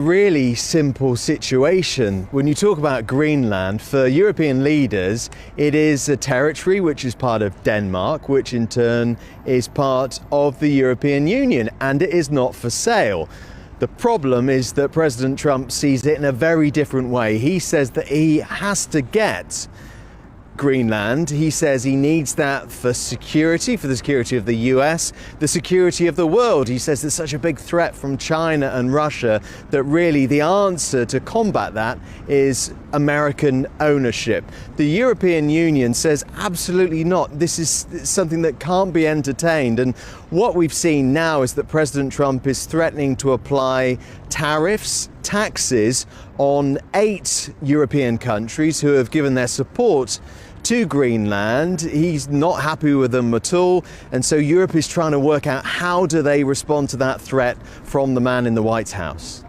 Really simple situation. When you talk about Greenland, for European leaders, it is a territory which is part of Denmark, which in turn is part of the European Union, and it is not for sale. The problem is that President Trump sees it in a very different way. He says that he has to get Greenland. He says he needs that for security, for the security of the US, the security of the world. He says there's such a big threat from China and Russia that really the answer to combat that is American ownership. The European Union says absolutely not. This is something that can't be entertained. And what we've seen now is that President Trump is threatening to apply taxes on 8 European countries who have given their support to Greenland. He's not happy with them at all, and so Europe is trying to work out how do they respond to that threat from the man in the White House.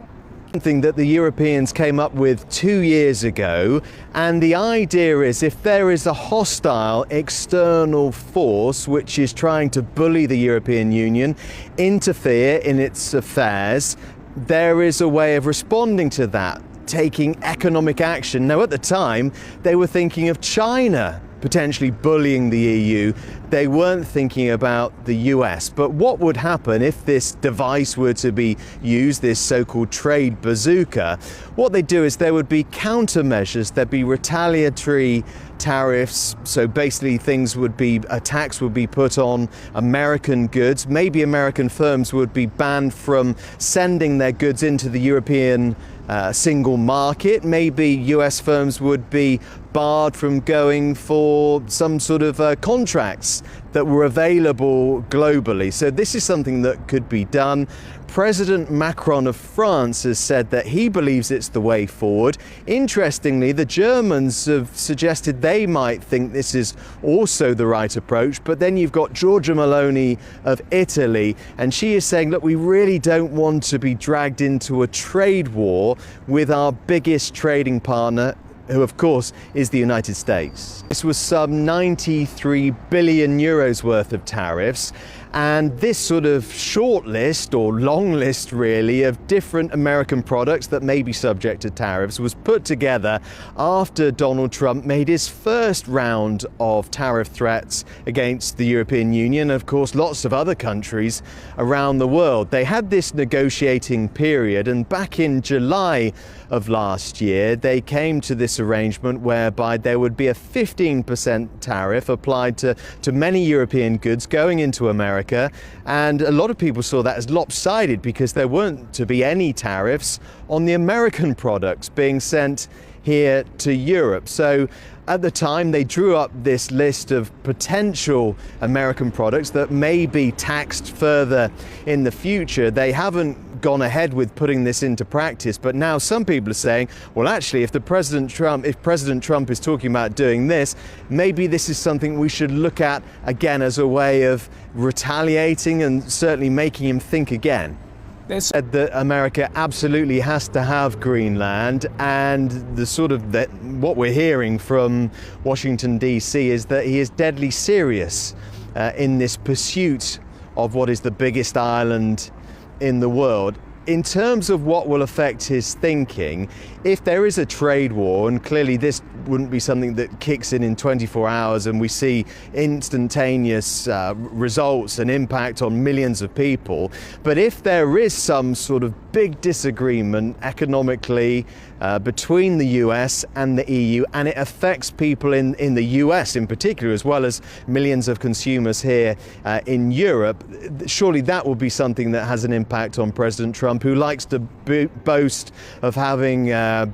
Something that the Europeans came up with 2 years ago, and the idea is if there is a hostile external force which is trying to bully the European Union, interfere in its affairs, there is a way of responding to that, taking economic action. Now, at the time, they were thinking of China potentially bullying the EU. They weren't thinking about the US. But what would happen if this device were to be used, this so-called trade bazooka? What they'd do is there would be countermeasures, there'd be retaliatory tariffs. So basically a tax would be put on American goods. Maybe American firms would be banned from sending their goods into the European single market. Maybe US firms would be barred from going for some sort of contracts that were available globally. So this is something that could be done. President Macron of France has said that he believes it's the way forward. Interestingly, the Germans have suggested they might think this is also the right approach, but then you've got Giorgia Meloni of Italy, and she is saying, look, we really don't want to be dragged into a trade war with our biggest trading partner, who of course is the United States. This was some 93 billion euros worth of tariffs, and this sort of short list, or long list really, of different American products that may be subject to tariffs was put together after Donald Trump made his first round of tariff threats against the European Union, and of course lots of other countries around the world. They had this negotiating period, and back in July of last year they came to this arrangement whereby there would be a 15% tariff applied to many European goods going into America, and a lot of people saw that as lopsided because there weren't to be any tariffs on the American products being sent here to Europe. So at the time they drew up this list of potential American products that may be taxed further in the future. They haven't gone ahead with putting this into practice, but now some people are saying, well, actually, if President Trump is talking about doing this, maybe this is something we should look at again as a way of retaliating and certainly making him think again. Said that America absolutely has to have Greenland, and what we're hearing from Washington DC is that he is deadly serious in this pursuit of what is the biggest island in the world. In terms of what will affect his thinking, if there is a trade war, and clearly this wouldn't be something that kicks in 24 hours and we see instantaneous results and impact on millions of people, but if there is some sort of big disagreement economically between the US and the EU, and it affects people in the US in particular, as well as millions of consumers here in Europe, surely that will be something that has an impact on President Trump, who likes to boast of having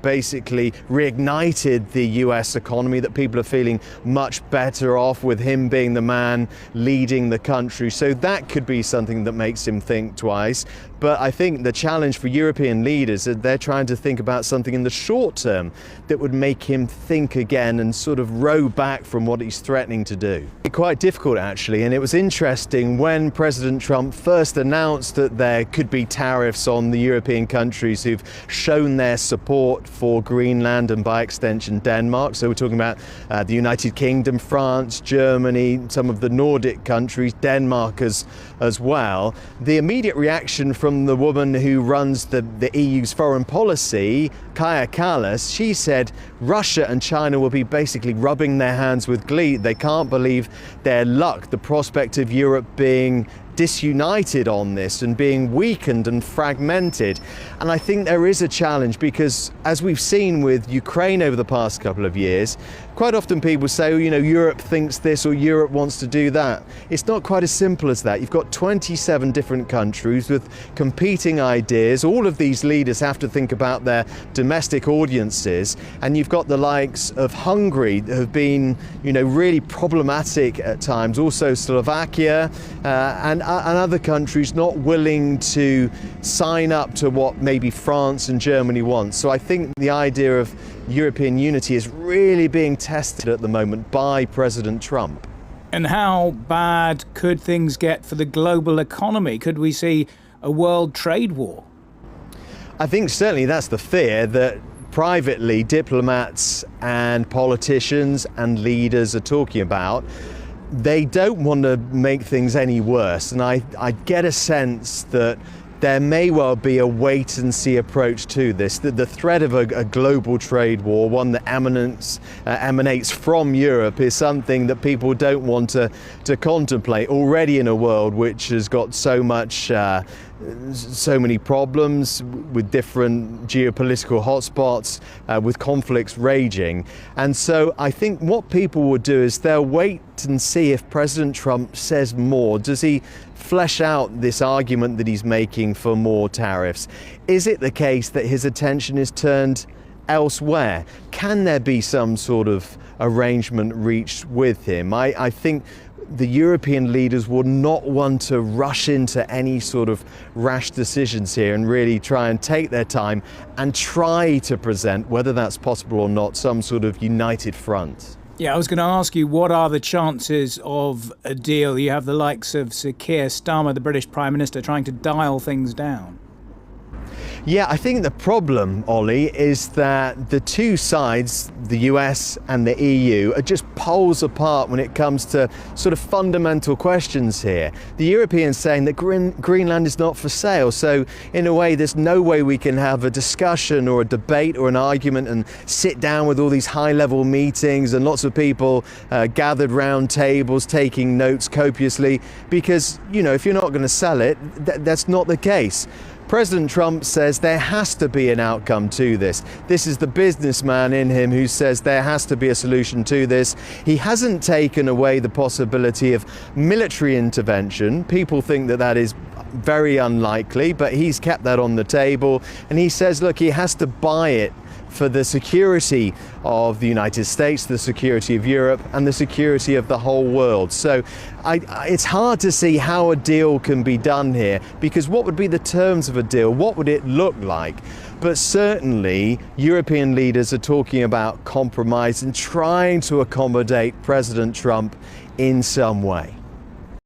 basically reignited the US economy, that people are feeling much better off with him being the man leading the country. So that could be something that makes him think twice. But I think the challenge for European leaders is they're trying to think about something in the short term that would make him think again and sort of row back from what he's threatening to do. Quite difficult, actually, and it was interesting when President Trump first announced that there could be tariffs on the European countries who've shown their support for Greenland and by extension Denmark. So we're talking about the United Kingdom, France, Germany, some of the Nordic countries, Denmark as well. The immediate reaction from from the woman who runs the EU's foreign policy, Kaja Kallas. She said Russia and China will be basically rubbing their hands with glee. They can't believe their luck, the prospect of Europe being disunited on this and being weakened and fragmented. And I think there is a challenge because, as we've seen with Ukraine over the past couple of years, quite often people say, oh, you know, Europe thinks this or Europe wants to do that. It's not quite as simple as that. You've got 27 different countries with competing ideas. All of these leaders have to think about their domestic audiences. And you've got the likes of Hungary that have been, you know, really problematic at times. Also Slovakia and other countries not willing to sign up to what maybe France and Germany want. So I think the idea of European unity is really being tested at the moment by President Trump. And how bad could things get for the global economy? Could we see a world trade war? I think certainly that's the fear, that privately diplomats and politicians and leaders are talking about. They don't want to make things any worse, and I get a sense that there may well be a wait-and-see approach to this. The threat of a global trade war, one that emanates from Europe, is something that people don't want to contemplate already in a world which has got so many problems with different geopolitical hotspots, with conflicts raging. And so I think what people will do is they'll wait and see if President Trump says more. Does he flesh out this argument that he's making for more tariffs? Is it the case that his attention is turned elsewhere? Can there be some sort of arrangement reached with him? I think the European leaders will not want to rush into any sort of rash decisions here and really try and take their time and try to present, whether that's possible or not, some sort of united front. Yeah, I was going to ask you, what are the chances of a deal? You have the likes of Sir Keir Starmer, the British Prime Minister, trying to dial things down. Yeah, I think the problem, Ollie, is that the two sides, the US and the EU, are just poles apart when it comes to sort of fundamental questions here. The Europeans saying that Greenland is not for sale, so in a way there's no way we can have a discussion or a debate or an argument and sit down with all these high-level meetings and lots of people gathered round tables taking notes copiously, because, you know, if you're not going to sell it, that's not the case. President Trump says there has to be an outcome to this. This is the businessman in him who says there has to be a solution to this. He hasn't taken away the possibility of military intervention. People think that that is very unlikely, but he's kept that on the table. And he says, look, he has to buy it for the security of the United States, the security of Europe, and the security of the whole world. So it's hard to see how a deal can be done here, because what would be the terms of a deal? What would it look like? But certainly European leaders are talking about compromise and trying to accommodate President Trump in some way.